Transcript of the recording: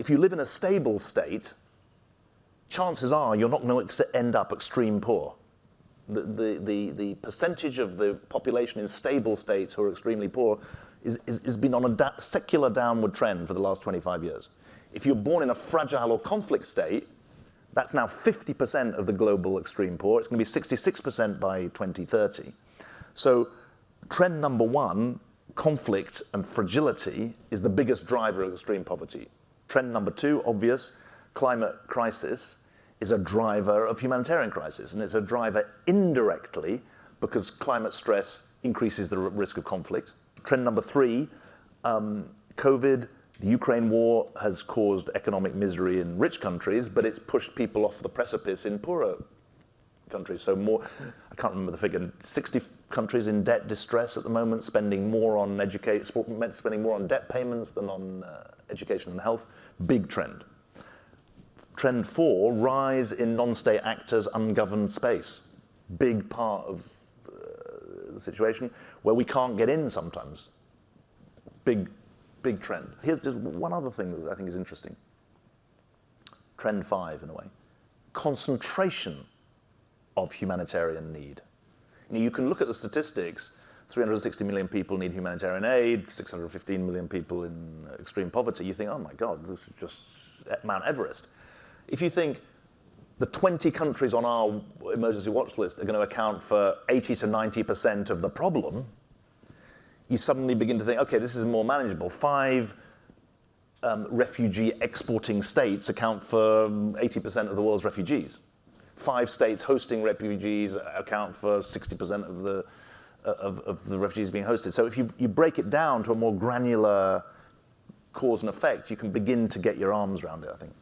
if you live in a stable state, chances are you're not going to end up extreme poor. The percentage of the population in stable states who are extremely poor has been on a secular downward trend for the last 25 years. If you're born in a fragile or conflict state, that's now 50% of the global extreme poor. It's going to be 66% by 2030. So trend number one, conflict and fragility, is the biggest driver of extreme poverty. Trend number two, obvious, climate crisis, is a driver of humanitarian crisis, and it's a driver indirectly because climate stress increases the risk of conflict. Trend number three, COVID, the Ukraine war has caused economic misery in rich countries, but it's pushed people off the precipice in poorer countries. So more, I can't remember the figure, 60 countries in debt distress at the moment, spending more on spending more on debt payments than on education and health. Big trend. Trend four, rise in non-state actors, ungoverned space. Big part of the situation where we can't get in sometimes. Big trend. Here's just one other thing that I think is interesting. Trend five, in a way. Concentration of humanitarian need. You can look at the statistics. 360 million people need humanitarian aid, 615 million people in extreme poverty. You think, oh my God, this is just Mount Everest. If you think the 20 countries on our emergency watch list are going to account for 80 to 90% of the problem, you suddenly begin to think, okay, this is more manageable. 5 refugee exporting states account for 80% of the world's refugees. 5 states hosting refugees account for 60% of the refugees being hosted. So if you break it down to a more granular cause and effect, you can begin to get your arms around it, I think.